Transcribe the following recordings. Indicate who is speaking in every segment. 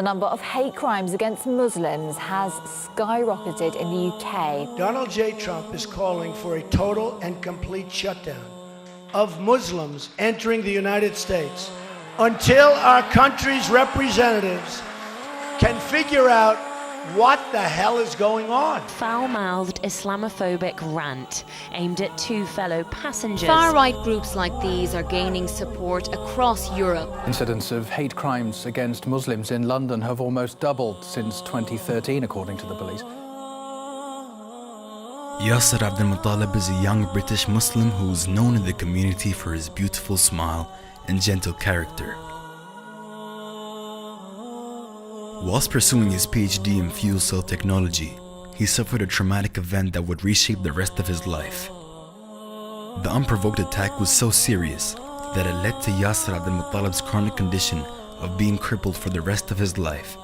Speaker 1: The number of hate crimes against Muslims has skyrocketed in the UK.
Speaker 2: Donald J. Trump is calling for a total and complete shutdown of Muslims entering the United States until our country's representatives can figure out what the hell is going on.
Speaker 3: Foul-mouthed Islamophobic rant aimed at two fellow passengers.
Speaker 4: Far-right groups like these are gaining support across Europe.
Speaker 5: Incidents of hate crimes against Muslims in London have almost doubled since 2013, according to the police.
Speaker 6: Yasser Abdel Muttalib is a young British Muslim who is known in the community for his beautiful smile and gentle character. Whilst pursuing his PhD in fuel cell technology, he suffered a traumatic event that would reshape the rest of his life. The unprovoked attack was so serious that it led to Yasser Abdel Muttalib's chronic condition of being crippled for the rest of his life.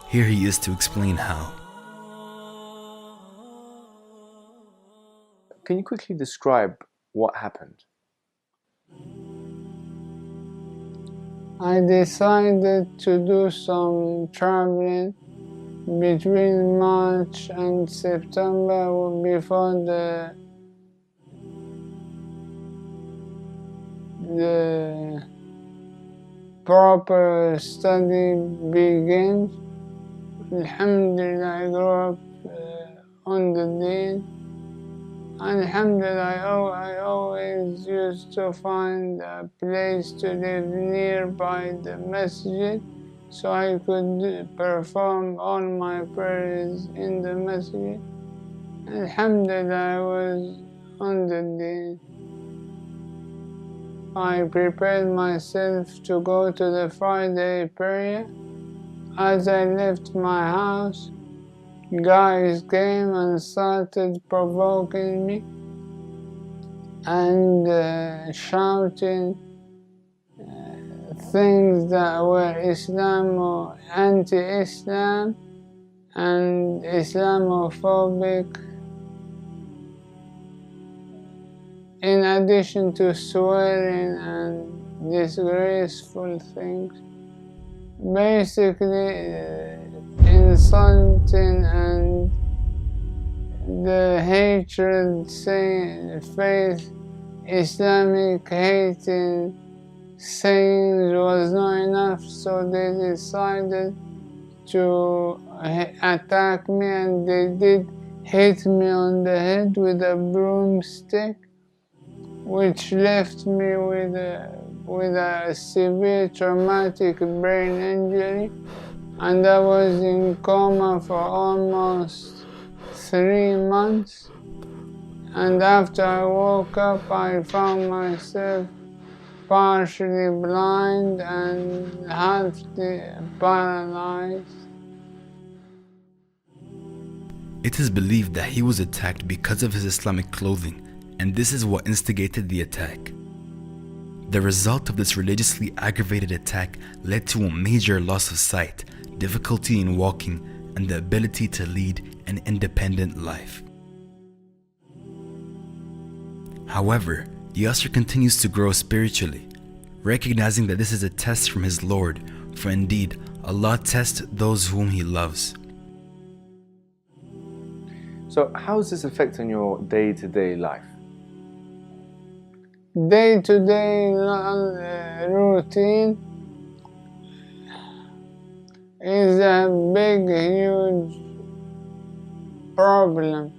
Speaker 6: Here he is to explain how.
Speaker 7: Can you quickly describe what happened?
Speaker 8: I decided to do some traveling between March and September before the proper study begins. Alhamdulillah, I grew up on the deen. Alhamdulillah, I always used to find a place to live nearby the masjid so I could perform all my prayers in the masjid. Alhamdulillah, I was on the deen. I prepared myself to go to the Friday prayer. As I left my house, guys came and started provoking me and shouting things that were Islam or anti-Islam and Islamophobic, in addition to swearing and disgraceful things. Basically, insulting and the hatred, saying faith, Islamic hating sayings was not enough, so they decided to attack me, and they did hit me on the head with a broomstick, which left me with a severe traumatic brain injury. And I was in coma for almost 3 months. And after I woke up, I found myself partially blind and half paralyzed.
Speaker 6: It is believed that he was attacked because of his Islamic clothing, and this is what instigated the attack. The result of this religiously aggravated attack led to a major loss of sight, difficulty in walking, and the ability to lead an independent life. However, Yasser continues to grow spiritually, recognizing that this is a test from his Lord, for indeed, Allah tests those whom He loves.
Speaker 7: So how is this affecting your day-to-day life?
Speaker 8: Day-to-day routine is a big, huge problem.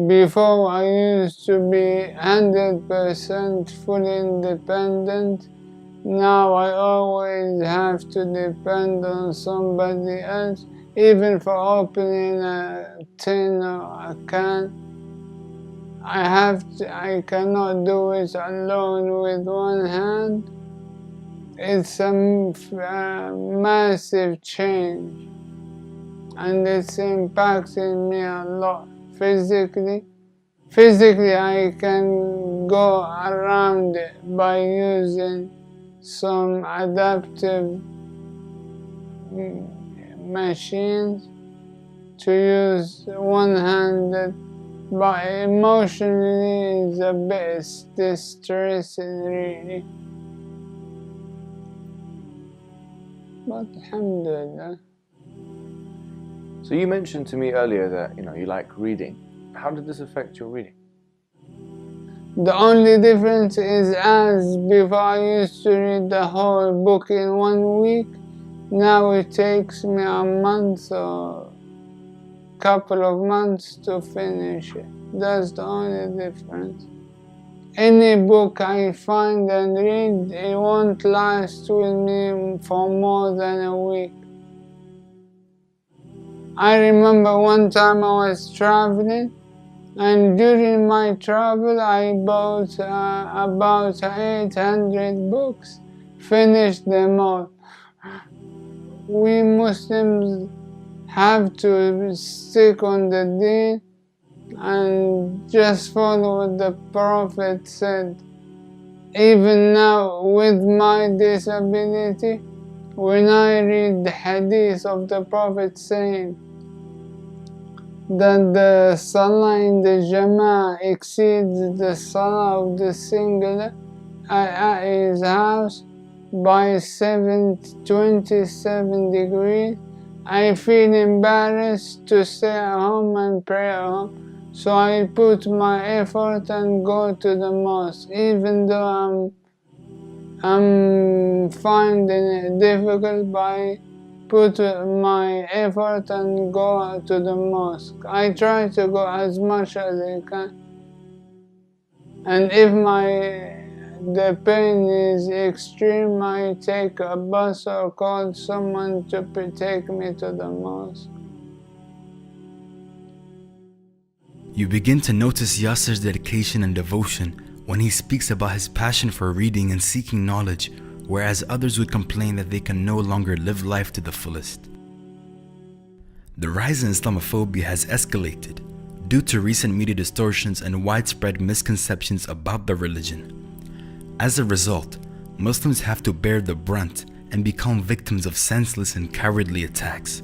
Speaker 8: Before, I used to be 100% fully independent. Now I always have to depend on somebody else, even for opening a tin or a can. I cannot do it alone with one hand. It's a massive change, and it's impacting me a lot physically. Physically, I can go around it by using some adaptive machines to use one-handed, but emotionally it's a bit distressing, really. but alhamdulillah.
Speaker 7: So you mentioned to me earlier that you like reading. How did this affect your reading?
Speaker 8: The only difference is, as before I used to read the whole book in 1 week, now it takes me a month or couple of months to finish it. That's the only difference. Any book I find and read, it won't last with me for more than a week. I remember one time I was traveling, and during my travel I bought about 800 books, finished them all. We Muslims have to stick on the deen and just follow what the Prophet said. Even now, with my disability, when I read the hadith of the Prophet saying that the salah in the jama'ah exceeds the salah of the singular at his house by 27 degrees, I feel embarrassed to stay at home and pray at home, so I put my effort and go to the mosque, even though I'm finding it difficult, but I put my effort and go to the mosque. I try to go as much as I can, and if the pain is extreme, I take a bus or call someone to take me to the mosque.
Speaker 6: You begin to notice Yasser's dedication and devotion when he speaks about his passion for reading and seeking knowledge, whereas others would complain that they can no longer live life to the fullest. The rise in Islamophobia has escalated due to recent media distortions and widespread misconceptions about the religion. As a result, Muslims have to bear the brunt and become victims of senseless and cowardly attacks.